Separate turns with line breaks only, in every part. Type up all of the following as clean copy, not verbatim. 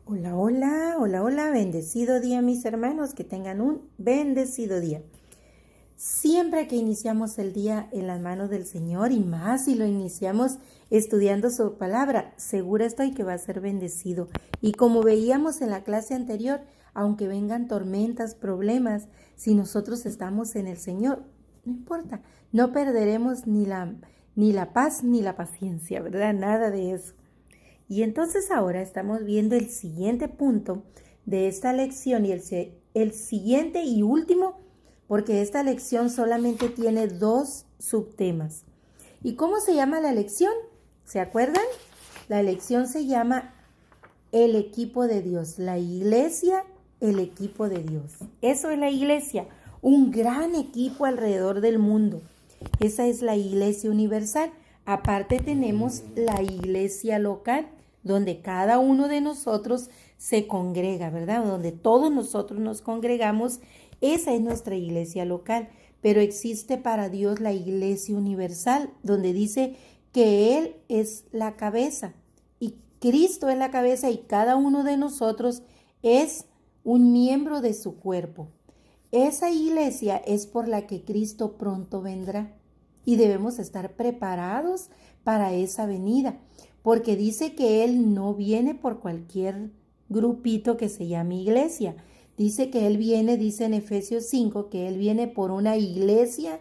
Hola, hola, hola, hola, bendecido día mis hermanos, que tengan un bendecido día. Siempre que iniciamos el día en las manos del Señor y más si lo iniciamos estudiando su palabra, segura estoy que va a ser bendecido. Y como veíamos en la clase anterior, aunque vengan tormentas, problemas, si nosotros estamos en el Señor, no importa, no perderemos ni la paz ni la paciencia, ¿verdad? Nada de eso. Y entonces ahora estamos viendo el siguiente punto de esta lección y el siguiente y último, porque esta lección solamente tiene 2 subtemas. ¿Y cómo se llama la lección? ¿Se acuerdan? La lección se llama el equipo de Dios, la iglesia, el equipo de Dios. Eso es la iglesia, un gran equipo alrededor del mundo. Esa es la iglesia universal. Aparte tenemos la iglesia local, donde cada uno de nosotros se congrega, ¿verdad? Donde todos nosotros nos congregamos. Esa es nuestra iglesia local. Pero existe para Dios la iglesia universal, donde dice que Él es la cabeza y Cristo es la cabeza y cada uno de nosotros es un miembro de su cuerpo. Esa iglesia es por la que Cristo pronto vendrá y debemos estar preparados para esa venida, porque dice que Él no viene por cualquier grupito que se llame iglesia. Dice que Él viene, dice en Efesios 5, que Él viene por una iglesia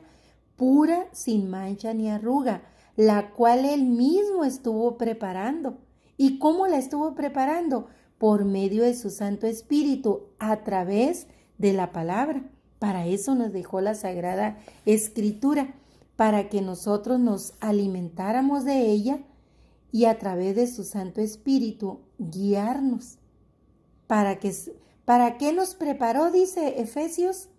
pura, sin mancha ni arruga, la cual Él mismo estuvo preparando. ¿Y cómo la estuvo preparando? Por medio de su Santo Espíritu, a través de la palabra. Para eso nos dejó la Sagrada Escritura, para que nosotros nos alimentáramos de ella y a través de su Santo Espíritu guiarnos. ¿Para qué nos preparó? Dice Efesios,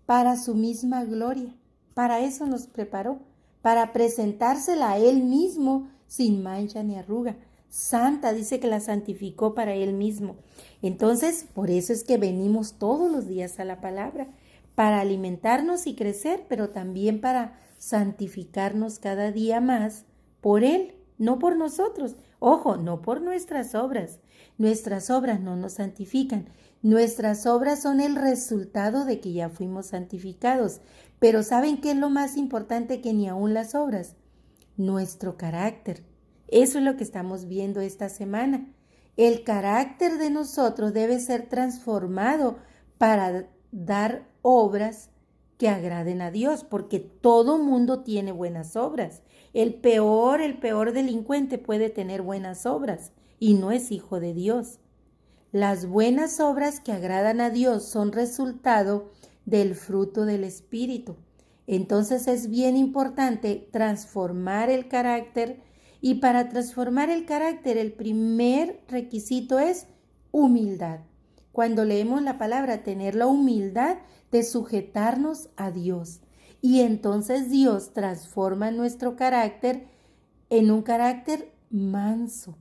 para su misma gloria. Para eso nos preparó, para presentársela a Él mismo sin mancha ni arruga. Santa, dice que la santificó para Él mismo. Entonces, por eso es que venimos todos los días a la palabra, para alimentarnos y crecer, pero también para santificarnos cada día más por Él, no por nosotros. Ojo, no por nuestras obras. Nuestras obras no nos santifican. Nuestras obras son el resultado de que ya fuimos santificados. Pero ¿saben qué es lo más importante que ni aún las obras? Nuestro carácter. Eso es lo que estamos viendo esta semana. El carácter de nosotros debe ser transformado para dar obras que agraden a Dios, porque todo mundo tiene buenas obras. El peor delincuente puede tener buenas obras y no es hijo de Dios. Las buenas obras que agradan a Dios son resultado del fruto del Espíritu. Entonces es bien importante transformar el carácter, y para transformar el carácter el primer requisito es humildad. Cuando leemos la palabra, tener la humildad de sujetarnos a Dios. Y entonces Dios transforma nuestro carácter en un carácter manso,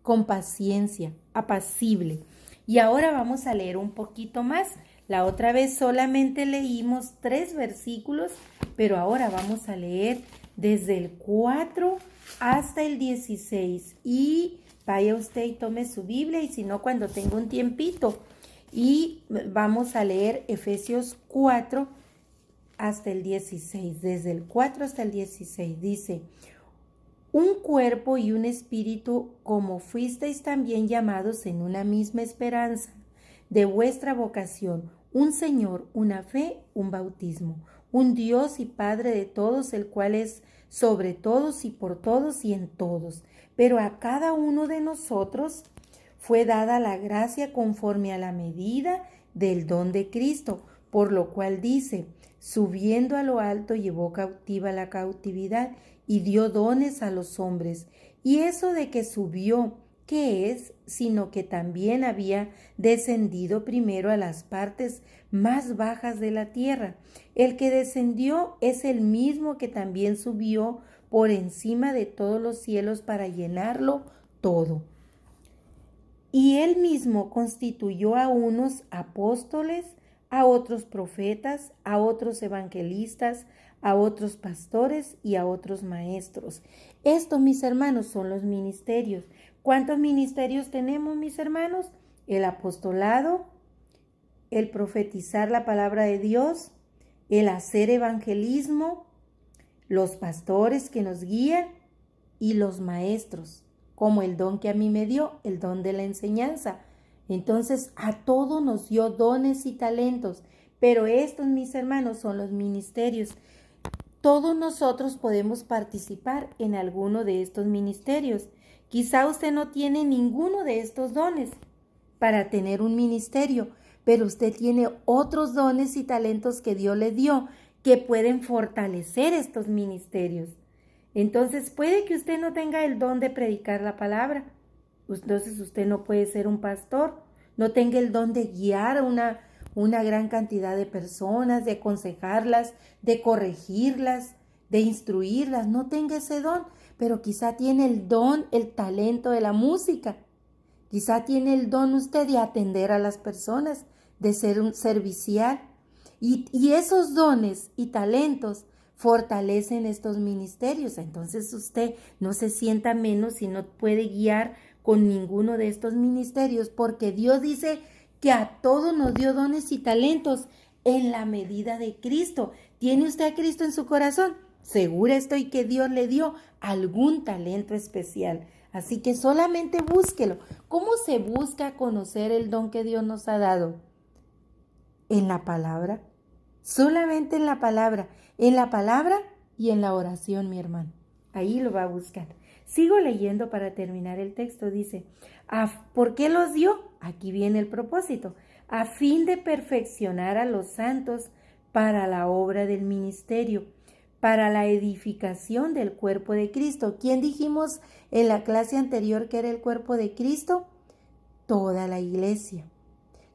con paciencia, apacible. Y ahora vamos a leer un poquito más. La otra vez solamente leímos 3 versículos, pero ahora vamos a leer desde el 4 hasta el 16. Y vaya usted y tome su Biblia, y si no, cuando tenga un tiempito. Y vamos a leer Efesios 4 hasta el 16. Desde el 4 hasta el 16 dice: un cuerpo y un espíritu, como fuisteis también llamados en una misma esperanza de vuestra vocación, un Señor, una fe, un bautismo, un Dios y Padre de todos, el cual es sobre todos y por todos y en todos. Pero a cada uno de nosotros fue dada la gracia conforme a la medida del don de Cristo, por lo cual dice: subiendo a lo alto llevó cautiva la cautividad y dio dones a los hombres. Y eso de que subió, ¿qué es? Sino que también había descendido primero a las partes más bajas de la tierra. El que descendió es el mismo que también subió por encima de todos los cielos para llenarlo todo. Y él mismo constituyó a unos apóstoles, a otros profetas, a otros evangelistas, a otros pastores y a otros maestros. Estos, mis hermanos, son los ministerios. ¿Cuántos ministerios tenemos, mis hermanos? el apostolado, el profetizar la palabra de Dios, el hacer evangelismo, los pastores que nos guían y los maestros, como el don que a mí me dio, el don de la enseñanza. Entonces, a todos nos dio dones y talentos, pero estos, mis hermanos, son los ministerios. Todos nosotros podemos participar en alguno de estos ministerios. Quizá usted no tiene ninguno de estos dones para tener un ministerio, pero usted tiene otros dones y talentos que Dios le dio que pueden fortalecer estos ministerios. Entonces, puede que usted no tenga el don de predicar la palabra. Entonces, usted no puede ser un pastor, no tenga el don de guiar a una gran cantidad de personas, de aconsejarlas, de corregirlas, de instruirlas. No tenga ese don, pero quizá tiene el don, el talento de la música. Quizá tiene el don usted de atender a las personas, de ser un servicial. Y esos dones y talentos fortalecen estos ministerios. Entonces usted no se sienta menos si no puede guiar con ninguno de estos ministerios, porque Dios dice que a todos nos dio dones y talentos en la medida de Cristo. ¿Tiene usted a Cristo en su corazón? Segura estoy que Dios le dio algún talento especial. Así que solamente búsquelo. ¿Cómo se busca conocer el don que Dios nos ha dado? En la palabra. Solamente en la palabra y en la oración, mi hermano. Ahí lo va a buscar. Sigo leyendo para terminar el texto. Dice, ¿por qué los dio? Aquí viene el propósito. A fin de perfeccionar a los santos para la obra del ministerio, para la edificación del cuerpo de Cristo. ¿Quién dijimos en la clase anterior que era el cuerpo de Cristo? Toda la iglesia.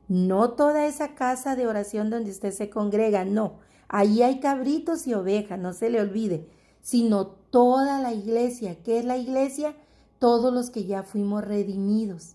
No toda esa casa de oración donde usted se congrega, no. Ahí hay cabritos y ovejas, no se le olvide, sino toda la iglesia. ¿Qué es la iglesia? Todos los que ya fuimos redimidos.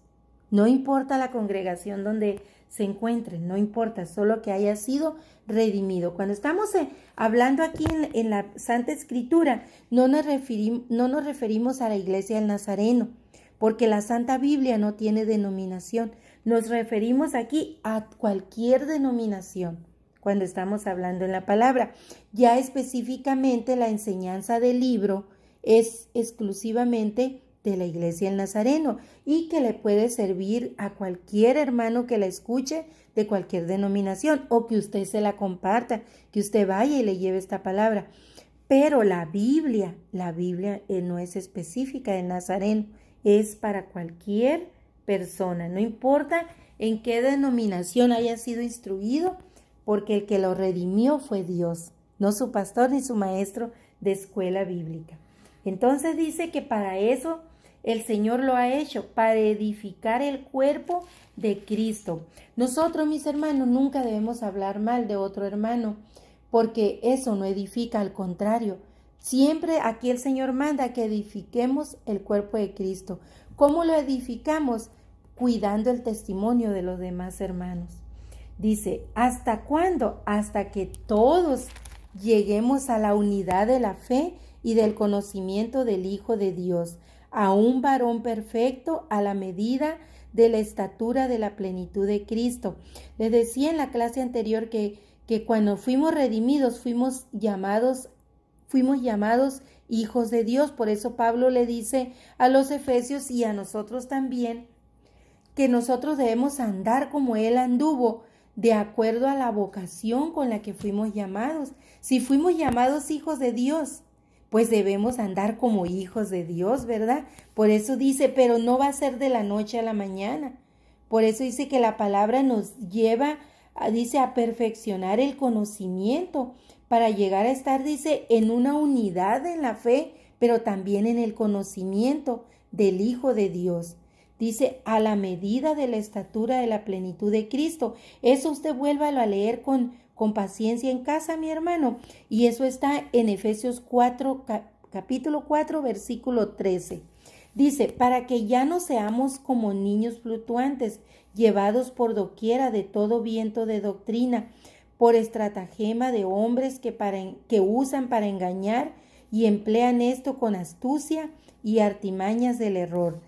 No importa la congregación donde se encuentren, no importa, solo que haya sido redimido. Cuando estamos hablando aquí en la Santa Escritura, no nos referimos a la iglesia del Nazareno, porque la Santa Biblia no tiene denominación. Nos referimos aquí a cualquier denominación cuando estamos hablando en la palabra. Ya específicamente la enseñanza del libro es exclusivamente de la iglesia del Nazareno y que le puede servir a cualquier hermano que la escuche de cualquier denominación o que usted se la comparta, que usted vaya y le lleve esta palabra. Pero la Biblia no es específica del Nazareno, es para cualquier persona, no importa en qué denominación haya sido instruido, porque el que lo redimió fue Dios, no su pastor ni su maestro de escuela bíblica. Entonces dice que para eso el Señor lo ha hecho, para edificar el cuerpo de Cristo. Nosotros, mis hermanos, nunca debemos hablar mal de otro hermano, porque eso no edifica, al contrario. Siempre aquí el Señor manda que edifiquemos el cuerpo de Cristo. ¿Cómo lo edificamos? Cuidando el testimonio de los demás hermanos. Dice, ¿hasta cuándo? Hasta que todos lleguemos a la unidad de la fe y del conocimiento del Hijo de Dios, a un varón perfecto a la medida de la estatura de la plenitud de Cristo. Les decía en la clase anterior que cuando fuimos redimidos fuimos llamados hijos de Dios. Por eso Pablo le dice a los efesios y a nosotros también que nosotros debemos andar como Él anduvo, de acuerdo a la vocación con la que fuimos llamados. Si fuimos llamados hijos de Dios, pues debemos andar como hijos de Dios, ¿verdad? Por eso dice, pero no va a ser de la noche a la mañana. Por eso dice que la palabra nos lleva, dice, a perfeccionar el conocimiento para llegar a estar, dice, en una unidad en la fe, pero también en el conocimiento del Hijo de Dios. Dice, a la medida de la estatura de la plenitud de Cristo. Eso usted vuélvalo a leer con paciencia en casa, mi hermano. Y eso está en Efesios 4, capítulo 4, versículo 13. Dice, para que ya no seamos como niños fluctuantes, llevados por doquiera de todo viento de doctrina, por estratagema de hombres que usan para engañar y emplean esto con astucia y artimañas del error.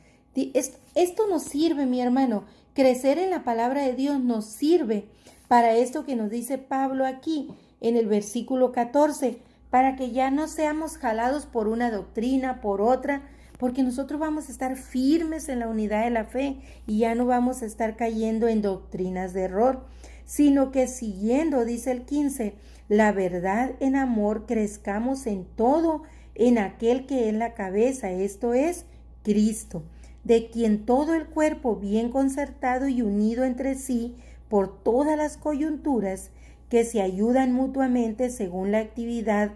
Esto nos sirve, mi hermano. Crecer en la palabra de Dios nos sirve para esto que nos dice Pablo aquí en el versículo 14, para que ya no seamos jalados por una doctrina, por otra, porque nosotros vamos a estar firmes en la unidad de la fe y ya no vamos a estar cayendo en doctrinas de error, sino que siguiendo, dice el 15, la verdad en amor, crezcamos en todo en aquel que es la cabeza, esto es Cristo, de quien todo el cuerpo bien concertado y unido entre sí por todas las coyunturas que se ayudan mutuamente según la actividad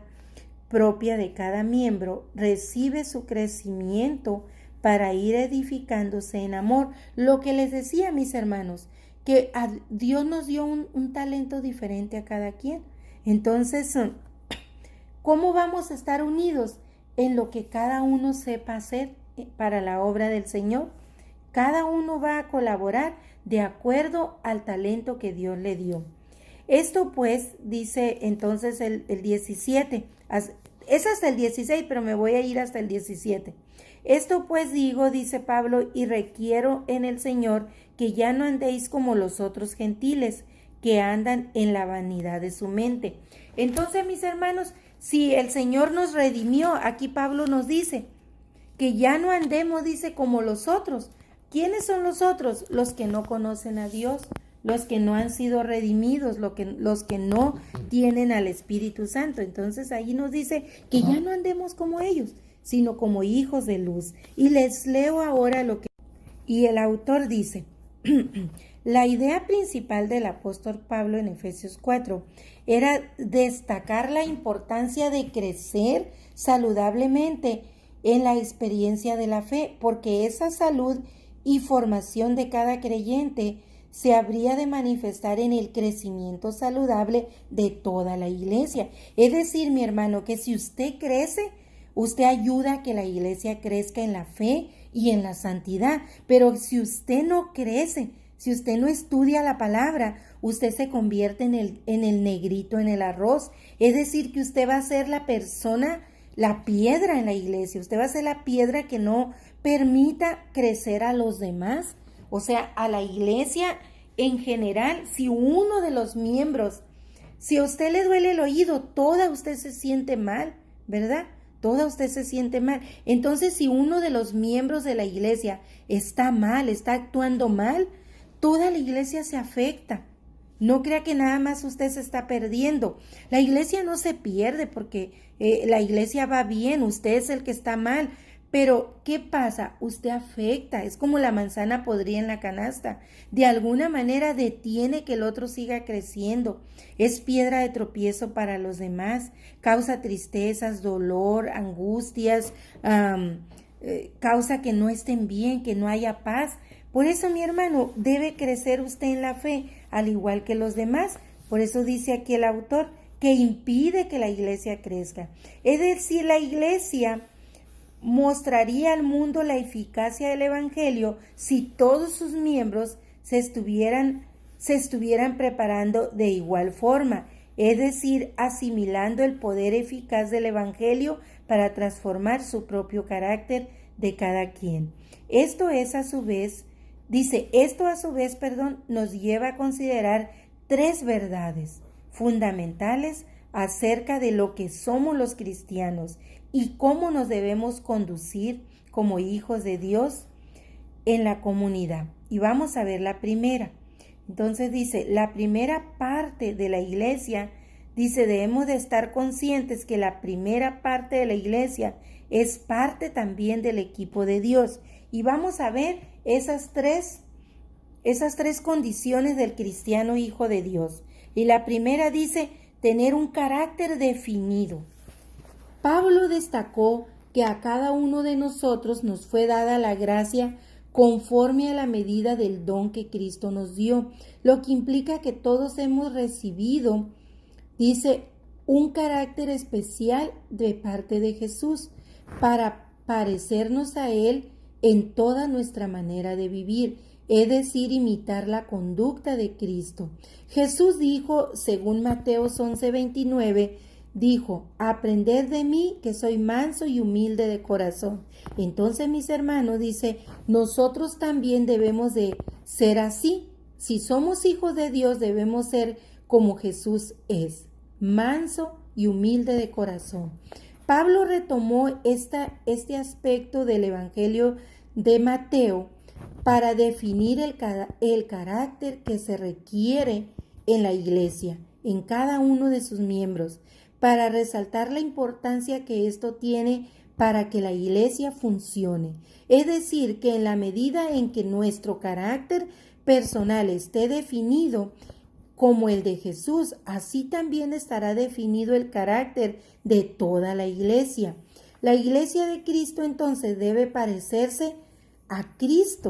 propia de cada miembro, recibe su crecimiento para ir edificándose en amor. Lo que les decía, mis hermanos, que Dios nos dio un talento diferente a cada quien. Entonces, ¿cómo vamos a estar unidos? En lo que cada uno sepa hacer para la obra del Señor. Cada uno va a colaborar de acuerdo al talento que Dios le dio. Esto pues, dice entonces el 17, es hasta el 16, pero me voy a ir hasta el 17. Esto pues digo, dice Pablo, y requiero en el Señor que ya no andéis como los otros gentiles, que andan en la vanidad de su mente. Entonces, mis hermanos, si el Señor nos redimió, aquí Pablo nos dice que ya no andemos, dice, como los otros. ¿Quiénes son los otros? Los que no conocen a Dios, los que no han sido redimidos, los que no tienen al Espíritu Santo. Entonces ahí nos dice que ya no andemos como ellos, sino como hijos de luz. Y les leo ahora lo que... Y el autor dice, la idea principal del apóstol Pablo en Efesios 4 era destacar la importancia de crecer saludablemente en la experiencia de la fe, porque esa salud y formación de cada creyente se habría de manifestar en el crecimiento saludable de toda la iglesia. Es decir, mi hermano, que si usted crece, usted ayuda a que la iglesia crezca en la fe y en la santidad. Pero si usted no crece, si usted no estudia la palabra, usted se convierte en el negrito en el arroz. Es decir, que usted va a ser la persona, la piedra en la iglesia. Usted va a ser la piedra que no permita crecer a los demás. O sea, a la iglesia en general. Si uno de los miembros, si a usted le duele el oído, toda usted se siente mal, ¿verdad? Toda usted se siente mal. Entonces, si uno de los miembros de la iglesia está mal, está actuando mal, toda la iglesia se afecta. No crea que nada más usted se está perdiendo. La iglesia no se pierde porque la iglesia va bien, usted es el que está mal. Pero, ¿qué pasa? Usted afecta, es como la manzana podrida en la canasta. De alguna manera detiene que el otro siga creciendo. Es piedra de tropiezo para los demás, causa tristezas, dolor, angustias, causa que no estén bien, que no haya paz. Por eso, mi hermano, debe crecer usted en la fe, al igual que los demás. Por eso dice aquí el autor, que impide que la iglesia crezca. Es decir, la iglesia mostraría al mundo la eficacia del Evangelio si todos sus miembros se estuvieran preparando de igual forma, es decir, asimilando el poder eficaz del Evangelio para transformar su propio carácter de cada quien. Esto a su vez, nos lleva a considerar tres verdades fundamentales acerca de lo que somos los cristianos y cómo nos debemos conducir como hijos de Dios en la comunidad. Y vamos a ver la primera. Entonces dice, la primera parte de la iglesia, dice, debemos de estar conscientes que la primera parte de la iglesia es parte también del equipo de Dios. Y vamos a ver esas tres condiciones del cristiano hijo de Dios. Y la primera dice, tener un carácter definido. Pablo destacó que a cada uno de nosotros nos fue dada la gracia conforme a la medida del don que Cristo nos dio, lo que implica que todos hemos recibido, dice, un carácter especial de parte de Jesús para parecernos a Él en toda nuestra manera de vivir, es decir, imitar la conducta de Cristo. Jesús dijo, según Mateo 11:29, dijo, aprended de mí que soy manso y humilde de corazón. Entonces, mis hermanos, dice, nosotros también debemos de ser así. Si somos hijos de Dios, debemos ser como Jesús es, manso y humilde de corazón. Pablo retomó este aspecto del Evangelio de Mateo para definir el carácter que se requiere en la iglesia, en cada uno de sus miembros, para resaltar la importancia que esto tiene para que la iglesia funcione. Es decir, que en la medida en que nuestro carácter personal esté definido como el de Jesús, así también estará definido el carácter de toda la iglesia. La iglesia de Cristo entonces debe parecerse a Cristo.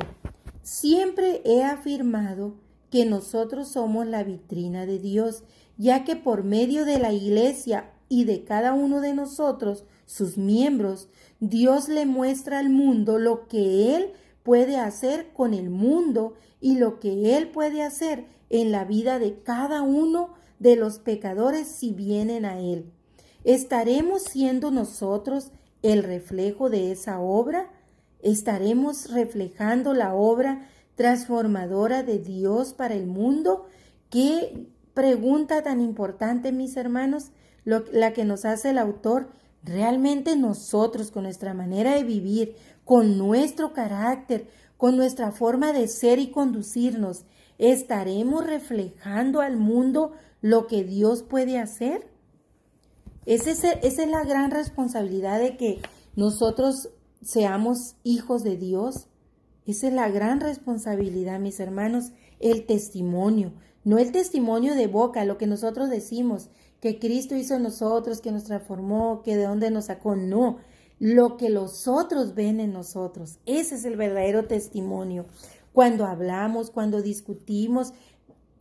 Siempre he afirmado que nosotros somos la vitrina de Dios, ya que por medio de la iglesia y de cada uno de nosotros, sus miembros, Dios le muestra al mundo lo que Él puede hacer con el mundo y lo que Él puede hacer en la vida de cada uno de los pecadores si vienen a Él. ¿Estaremos siendo nosotros el reflejo de esa obra? ¿Estaremos reflejando la obra transformadora de Dios para el mundo? Qué pregunta tan importante, mis hermanos, la que nos hace el autor. Realmente nosotros, con nuestra manera de vivir, con nuestro carácter, con nuestra forma de ser y conducirnos, ¿estaremos reflejando al mundo lo que Dios puede hacer? Esa es la gran responsabilidad de que nosotros seamos hijos de Dios. Esa es la gran responsabilidad, mis hermanos, el testimonio. No el testimonio de boca, lo que nosotros decimos, que Cristo hizo en nosotros, que nos transformó, que de dónde nos sacó. No, lo que los otros ven en nosotros. Ese es el verdadero testimonio. Cuando hablamos, cuando discutimos,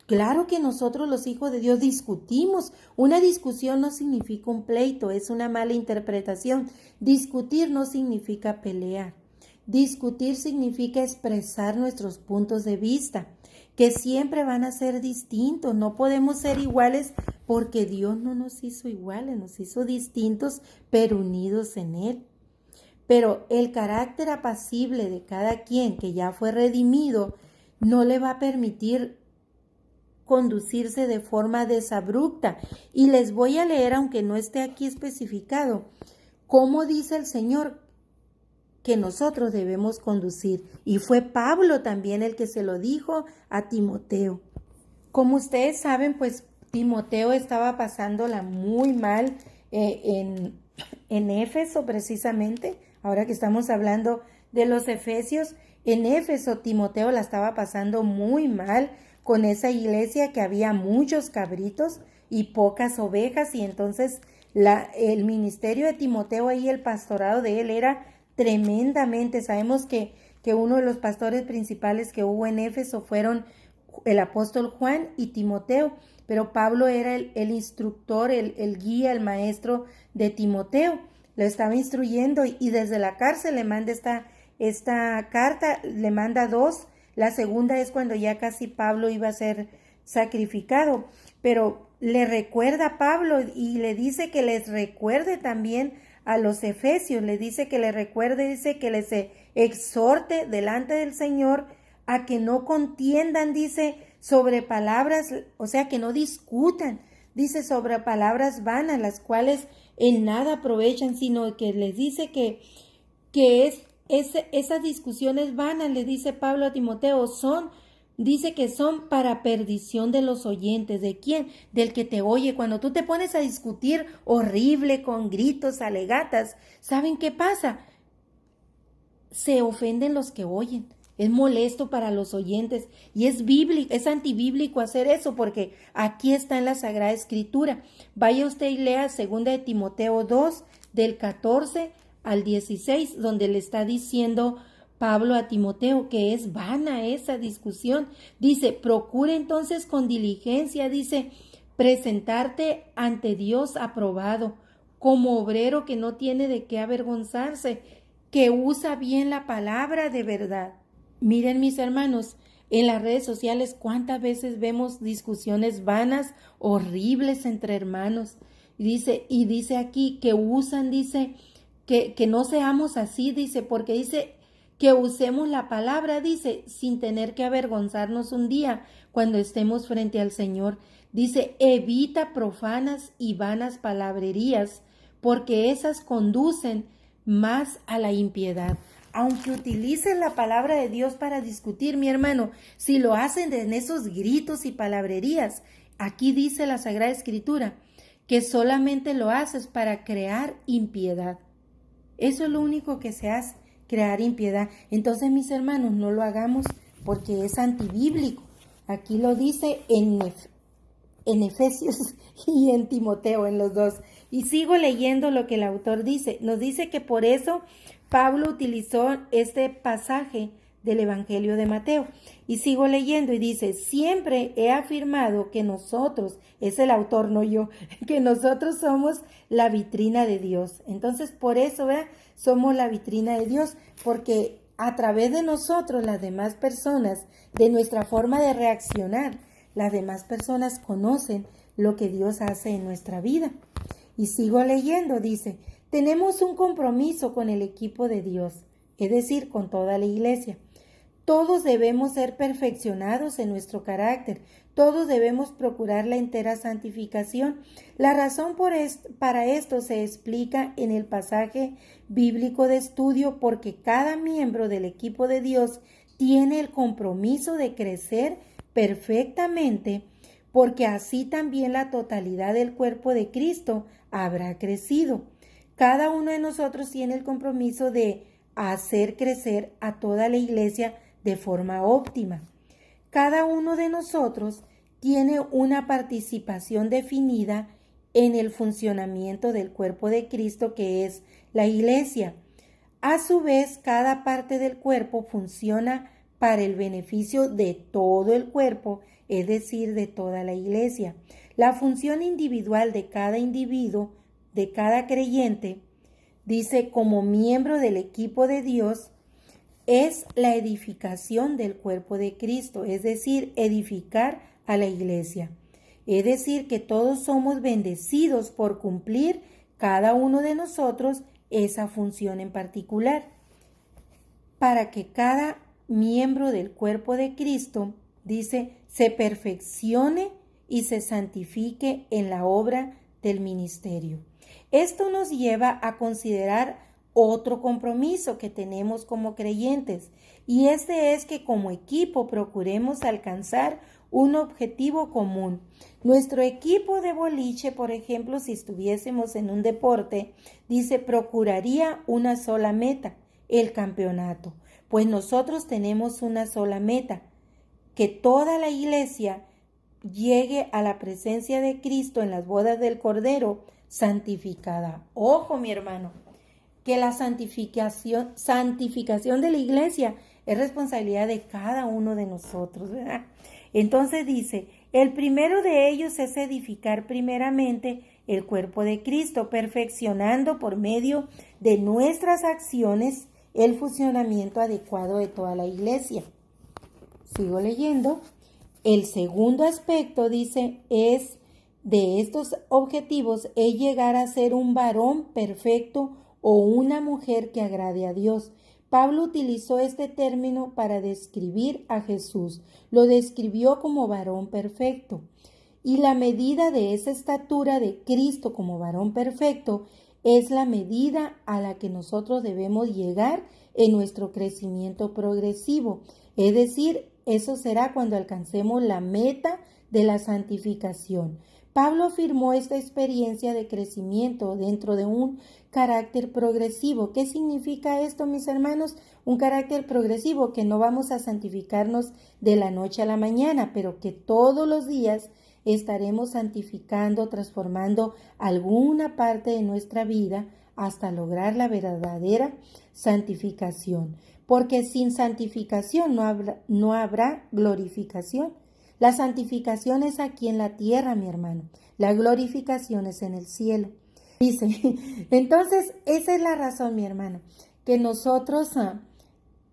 claro que nosotros los hijos de Dios discutimos. Una discusión no significa un pleito, es una mala interpretación. Discutir no significa pelear. Discutir significa expresar nuestros puntos de vista, que siempre van a ser distintos. No podemos ser iguales porque Dios no nos hizo iguales, nos hizo distintos, pero unidos en Él. Pero el carácter apacible de cada quien que ya fue redimido no le va a permitir conducirse de forma desabrupta. Y les voy a leer, aunque no esté aquí especificado, cómo dice el Señor que nosotros debemos conducir. Y fue Pablo también el que se lo dijo a Timoteo. Como ustedes saben, pues Timoteo estaba pasándola muy mal en Éfeso, precisamente. Ahora que estamos hablando de los efesios, en Éfeso Timoteo la estaba pasando muy mal con esa iglesia, que había muchos cabritos y pocas ovejas, y entonces el ministerio de Timoteo ahí, el pastorado de él era tremendamente. Sabemos que uno de los pastores principales que hubo en Éfeso fueron el apóstol Juan y Timoteo, pero Pablo era el instructor, el guía, el maestro de Timoteo. Lo estaba instruyendo y desde la cárcel le manda esta carta, le manda dos. La segunda es cuando ya casi Pablo iba a ser sacrificado, pero le recuerda a Pablo y le dice que les recuerde también a los efesios, le dice que les recuerde, dice que les exhorte delante del Señor a que no contiendan, dice, sobre palabras, o sea, que no discutan, dice, sobre palabras vanas, las cuales en nada aprovechan, sino que les dice que esas discusiones vanas, le dice Pablo a Timoteo, dice que son para perdición de los oyentes. ¿De quién? Del que te oye. Cuando tú te pones a discutir horrible, con gritos, alegatas, ¿saben qué pasa? Se ofenden los que oyen. Es molesto para los oyentes y es bíblico, es antibíblico hacer eso, porque aquí está en la Sagrada Escritura. Vaya usted y lea 2 de Timoteo 2, del 14 al 16, donde le está diciendo Pablo a Timoteo que es vana esa discusión. Dice, procura entonces con diligencia, dice, presentarte ante Dios aprobado, como obrero que no tiene de qué avergonzarse, que usa bien la palabra de verdad. Miren, mis hermanos, en las redes sociales cuántas veces vemos discusiones vanas, horribles entre hermanos. Y dice aquí que usan, dice, que no seamos así, dice, porque dice que usemos la palabra, dice, sin tener que avergonzarnos un día cuando estemos frente al Señor. Dice, evita profanas y vanas palabrerías, porque esas conducen más a la impiedad. Aunque utilicen la palabra de Dios para discutir, mi hermano, si lo hacen en esos gritos y palabrerías, aquí dice la Sagrada Escritura, que solamente lo haces para crear impiedad. Eso es lo único que se hace, crear impiedad. Entonces, mis hermanos, no lo hagamos porque es antibíblico. Aquí lo dice en Efesios y en Timoteo, en los dos. Y sigo leyendo lo que el autor dice. Nos dice que por eso Pablo utilizó este pasaje del Evangelio de Mateo. Y sigo leyendo y dice, siempre he afirmado que nosotros, es el autor, no yo, que nosotros somos la vitrina de Dios. Entonces, por eso, ¿verdad? Somos la vitrina de Dios, porque a través de nosotros, las demás personas, de nuestra forma de reaccionar, las demás personas conocen lo que Dios hace en nuestra vida. Y sigo leyendo, dice, tenemos un compromiso con el equipo de Dios, es decir, con toda la iglesia. Todos debemos ser perfeccionados en nuestro carácter. Todos debemos procurar la entera santificación. La razón para esto se explica en el pasaje bíblico de estudio, porque cada miembro del equipo de Dios tiene el compromiso de crecer perfectamente, porque así también la totalidad del cuerpo de Cristo habrá crecido. Cada uno de nosotros tiene el compromiso de hacer crecer a toda la iglesia de forma óptima. Cada uno de nosotros tiene una participación definida en el funcionamiento del cuerpo de Cristo, que es la iglesia. A su vez, cada parte del cuerpo funciona para el beneficio de todo el cuerpo, es decir, de toda la iglesia. La función individual de cada individuo, de cada creyente, dice, como miembro del equipo de Dios, es la edificación del cuerpo de Cristo, es decir, edificar a la iglesia. Es decir, que todos somos bendecidos por cumplir cada uno de nosotros esa función en particular, para que cada miembro del cuerpo de Cristo, dice, se perfeccione y se santifique en la obra del ministerio. Esto nos lleva a considerar otro compromiso que tenemos como creyentes, y este es que como equipo procuremos alcanzar un objetivo común. Nuestro equipo de boliche, por ejemplo, si estuviésemos en un deporte, dice, procuraría una sola meta, el campeonato. Pues nosotros tenemos una sola meta, que toda la iglesia llegue a la presencia de Cristo en las bodas del Cordero santificada. Ojo, mi hermano, que la santificación de la iglesia es responsabilidad de cada uno de nosotros, ¿verdad? Entonces dice, el primero de ellos es edificar primeramente el cuerpo de Cristo, perfeccionando por medio de nuestras acciones el funcionamiento adecuado de toda la iglesia. Sigo leyendo. El segundo aspecto, dice, es de estos objetivos es llegar a ser un varón perfecto o una mujer que agrade a Dios. Pablo utilizó este término para describir a Jesús. Lo describió como varón perfecto. Y la medida de esa estatura de Cristo como varón perfecto es la medida a la que nosotros debemos llegar en nuestro crecimiento progresivo. Es decir, eso será cuando alcancemos la meta de la santificación. Pablo afirmó esta experiencia de crecimiento dentro de un carácter progresivo. ¿Qué significa esto, mis hermanos? Un carácter progresivo, que no vamos a santificarnos de la noche a la mañana, pero que todos los días estaremos santificando, transformando alguna parte de nuestra vida hasta lograr la verdadera santificación. Porque sin santificación no habrá glorificación. La santificación es aquí en la tierra, mi hermano. La glorificación es en el cielo. Dice, entonces, esa es la razón, mi hermano, que nosotros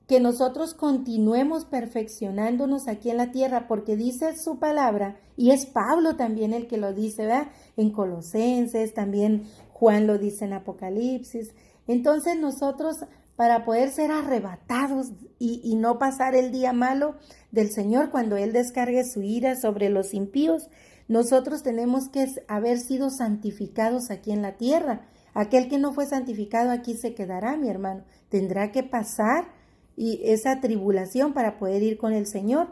que nosotros continuemos perfeccionándonos aquí en la tierra, porque dice su palabra, y es Pablo también el que lo dice, ¿verdad? En Colosenses, también Juan lo dice en Apocalipsis. Entonces nosotros, para poder ser arrebatados y no pasar el día malo del Señor cuando Él descargue su ira sobre los impíos, nosotros tenemos que haber sido santificados aquí en la tierra. Aquel que no fue santificado aquí se quedará, mi hermano. Tendrá que pasar y esa tribulación para poder ir con el Señor.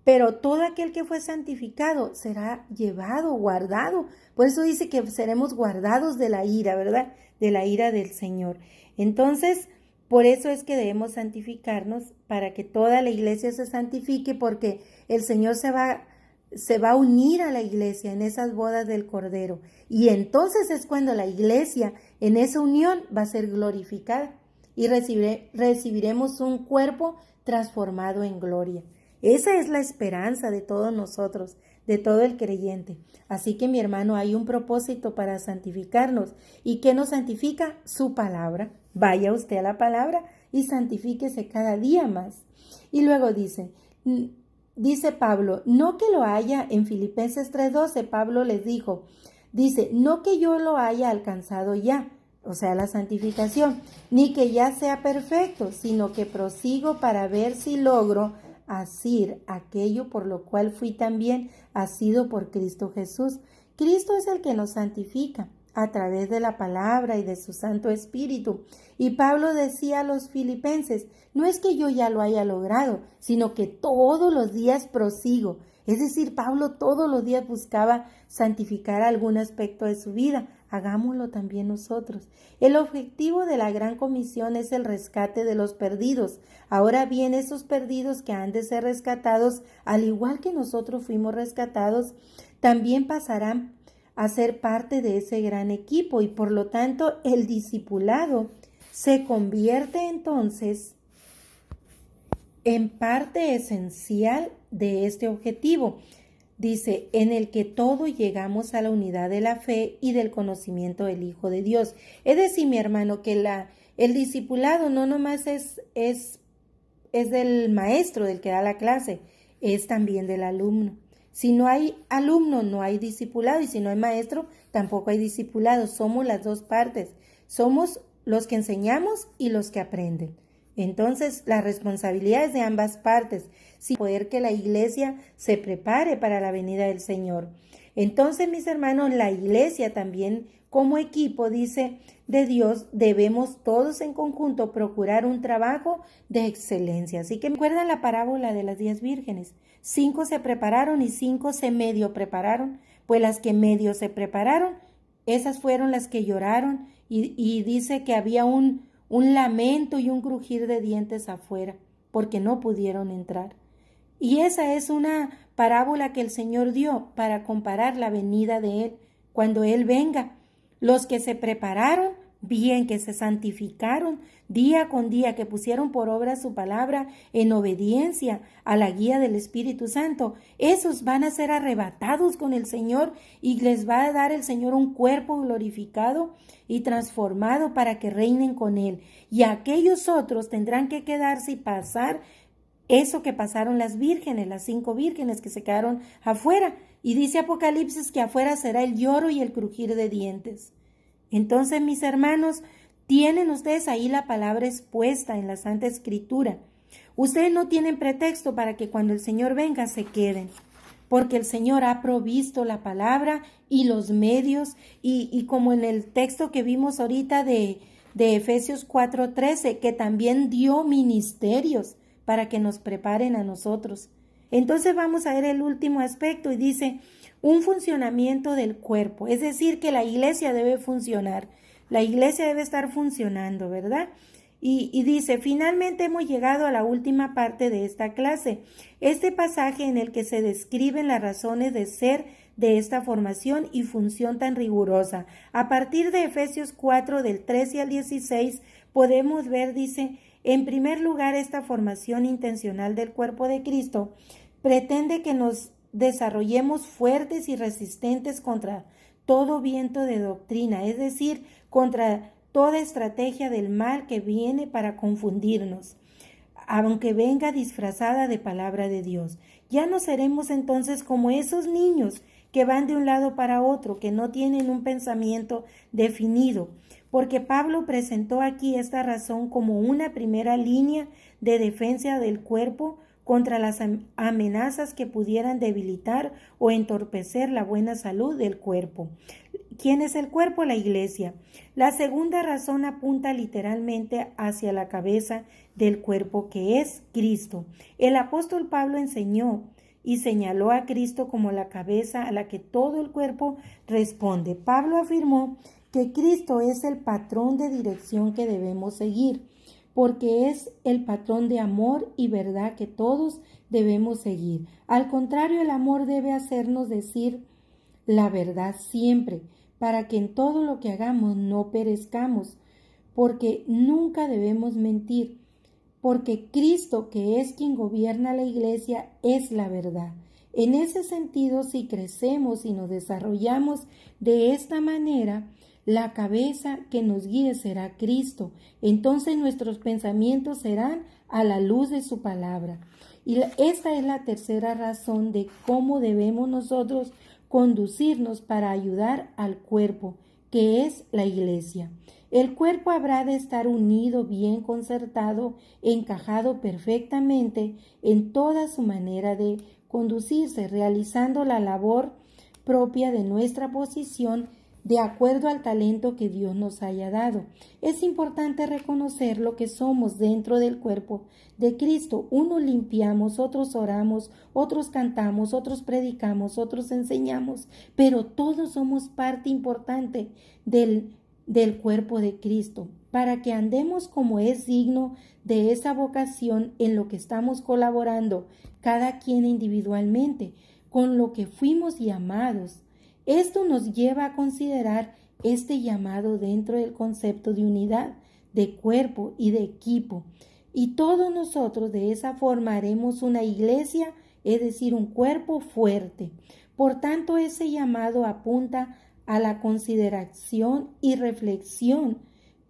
Pero todo aquel que fue santificado será llevado, guardado. Por eso dice que seremos guardados de la ira, ¿verdad? De la ira del Señor. Entonces, por eso es que debemos santificarnos, para que toda la iglesia se santifique, porque el Señor se va a unir a la iglesia en esas bodas del Cordero. Y entonces es cuando la iglesia en esa unión va a ser glorificada y recibiremos un cuerpo transformado en gloria. Esa es la esperanza de todos nosotros, de todo el creyente. Así que, mi hermano, hay un propósito para santificarnos. ¿Y qué nos santifica? Su palabra. Vaya usted a la palabra y santifíquese cada día más. Y luego dice Pablo, no que lo haya, en Filipenses 3:12, Pablo les dijo, dice, no que yo lo haya alcanzado ya, o sea, la santificación, ni que ya sea perfecto, sino que prosigo para ver si logro asir aquello por lo cual fui también asido por Cristo Jesús. Cristo es el que nos santifica a través de la palabra y de su Santo Espíritu. Y Pablo decía a los filipenses, no es que yo ya lo haya logrado, sino que todos los días prosigo. Es decir, Pablo todos los días buscaba santificar algún aspecto de su vida. Hagámoslo también nosotros. El objetivo de la Gran Comisión es el rescate de los perdidos. Ahora bien, esos perdidos que han de ser rescatados, al igual que nosotros fuimos rescatados, también pasarán a ser parte de ese gran equipo, y por lo tanto el discipulado se convierte entonces en parte esencial de este objetivo. Dice, en el que todos llegamos a la unidad de la fe y del conocimiento del Hijo de Dios. Es decir, mi hermano, que el discipulado no nomás es del maestro, del que da la clase, es también del alumno. Si no hay alumno, no hay discipulado, y si no hay maestro, tampoco hay discipulado. Somos las dos partes. Somos los que enseñamos y los que aprenden. Entonces, la responsabilidad es de ambas partes, sin poder que la iglesia se prepare para la venida del Señor. Entonces, mis hermanos, la iglesia también, como equipo, dice, de Dios, debemos todos en conjunto procurar un trabajo de excelencia. Así que recuerdan la parábola de las 10 vírgenes. 5 se prepararon y 5 se medio prepararon. Pues las que medio se prepararon, esas fueron las que lloraron, y dice que había un lamento y un crujir de dientes afuera, porque no pudieron entrar. Y esa es una parábola que el Señor dio para comparar la venida de Él, cuando Él venga. Los que se prepararon, bien, que se santificaron día con día, que pusieron por obra su palabra en obediencia a la guía del Espíritu Santo, esos van a ser arrebatados con el Señor, y les va a dar el Señor un cuerpo glorificado y transformado para que reinen con Él. Y aquellos otros tendrán que quedarse y pasar eso que pasaron las vírgenes, las 5 vírgenes que se quedaron afuera. Y dice Apocalipsis que afuera será el lloro y el crujir de dientes. Entonces, mis hermanos, tienen ustedes ahí la palabra expuesta en la Santa Escritura. Ustedes no tienen pretexto para que cuando el Señor venga se queden, porque el Señor ha provisto la palabra y los medios, y como en el texto que vimos ahorita de Efesios 4:13, que también dio ministerios para que nos preparen a nosotros. Entonces vamos a ver el último aspecto, y dice, un funcionamiento del cuerpo, es decir, que la iglesia debe funcionar, la iglesia debe estar funcionando, ¿verdad? Y dice, finalmente hemos llegado a la última parte de esta clase, este pasaje en el que se describen las razones de ser de esta formación y función tan rigurosa. A partir de Efesios 4, del 13 al 16, podemos ver, dice, en primer lugar, esta formación intencional del cuerpo de Cristo pretende que nos desarrollemos fuertes y resistentes contra todo viento de doctrina, es decir, contra toda estrategia del mal que viene para confundirnos. aunque venga disfrazada de palabra de Dios. Ya no seremos entonces como esos niños que van de un lado para otro, que no tienen un pensamiento definido, porque Pablo presentó aquí esta razón como una primera línea de defensa del cuerpo contra las amenazas que pudieran debilitar o entorpecer la buena salud del cuerpo. ¿Quién es el cuerpo? La iglesia. La segunda razón apunta literalmente hacia la cabeza del cuerpo, que es Cristo. El apóstol Pablo enseñó y señaló a Cristo como la cabeza a la que todo el cuerpo responde. Pablo afirmó que Cristo es el patrón de dirección que debemos seguir, porque es el patrón de amor y verdad que todos debemos seguir. Al contrario, el amor debe hacernos decir la verdad siempre, para que en todo lo que hagamos no perezcamos, porque nunca debemos mentir, porque Cristo, que es quien gobierna la iglesia, es la verdad. En ese sentido, si crecemos y nos desarrollamos de esta manera, la cabeza que nos guíe será Cristo. Entonces nuestros pensamientos serán a la luz de su palabra. Y esta es la tercera razón de cómo debemos nosotros conducirnos para ayudar al cuerpo, que es la iglesia. El cuerpo habrá de estar unido, bien concertado, encajado perfectamente en toda su manera de conducirse, realizando la labor propia de nuestra posición de acuerdo al talento que Dios nos haya dado. Es importante reconocer lo que somos dentro del cuerpo de Cristo. Unos limpiamos, otros oramos, otros cantamos, otros predicamos, otros enseñamos, pero todos somos parte importante del cuerpo de Cristo, para que andemos como es digno de esa vocación en lo que estamos colaborando, cada quien individualmente, con lo que fuimos llamados. Esto nos lleva a considerar este llamado dentro del concepto de unidad, de cuerpo y de equipo. Y todos nosotros de esa forma haremos una iglesia, es decir, un cuerpo fuerte. Por tanto, ese llamado apunta a la consideración y reflexión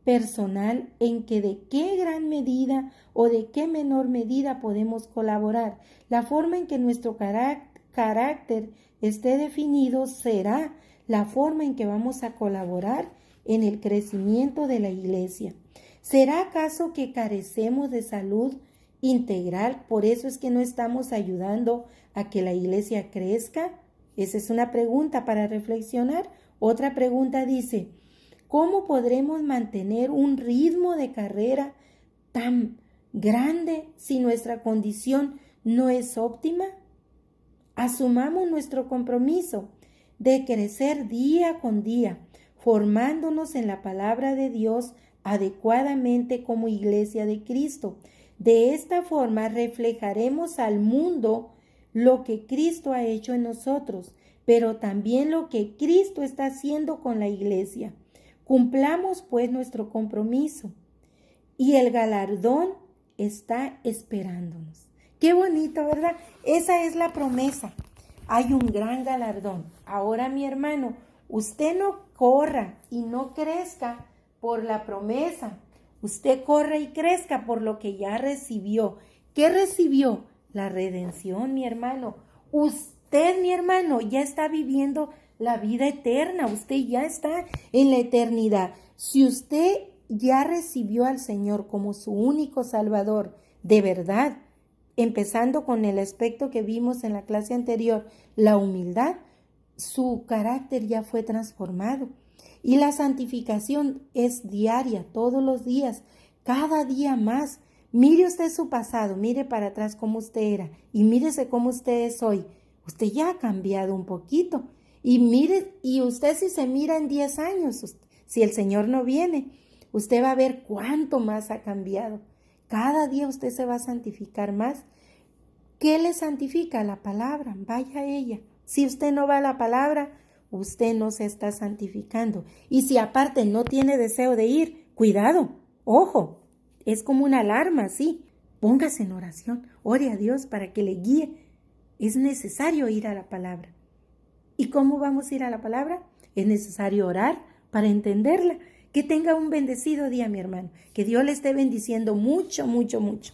personal en que de qué gran medida o de qué menor medida podemos colaborar. La forma en que nuestro carácter esté definido será la forma en que vamos a colaborar en el crecimiento de la iglesia. ¿Será acaso que carecemos de salud integral? Por eso es que no estamos ayudando a que la iglesia crezca. Esa es una pregunta para reflexionar. Otra pregunta dice, ¿cómo podremos mantener un ritmo de carrera tan grande si nuestra condición no es óptima? Asumamos nuestro compromiso de crecer día con día, formándonos en la palabra de Dios adecuadamente como iglesia de Cristo. De esta forma reflejaremos al mundo lo que Cristo ha hecho en nosotros, pero también lo que Cristo está haciendo con la iglesia. Cumplamos pues nuestro compromiso y el galardón está esperándonos. Qué bonito, ¿verdad? Esa es la promesa. Hay un gran galardón. Ahora, mi hermano, usted no corra y no crezca por la promesa. Usted corra y crezca por lo que ya recibió. ¿Qué recibió? La redención, mi hermano. Usted, mi hermano, ya está viviendo la vida eterna. Usted ya está en la eternidad. Si usted ya recibió al Señor como su único Salvador, de verdad, empezando con el aspecto que vimos en la clase anterior, la humildad, su carácter ya fue transformado. Y la santificación es diaria, todos los días, cada día más. Mire usted su pasado, mire para atrás cómo usted era y mírese cómo usted es hoy. Usted ya ha cambiado un poquito. Y mire, y usted si se mira en 10 años, si el Señor no viene, usted va a ver cuánto más ha cambiado. Cada día usted se va a santificar más. ¿Qué le santifica? La palabra. Vaya a ella. Si usted no va a la palabra, usted no se está santificando. Y si aparte no tiene deseo de ir, cuidado, ojo, es como una alarma, sí. Póngase en oración, ore a Dios para que le guíe. Es necesario ir a la palabra. ¿Y cómo vamos a ir a la palabra? Es necesario orar para entenderla. Que tenga un bendecido día, mi hermano. Que Dios le esté bendiciendo mucho, mucho, mucho.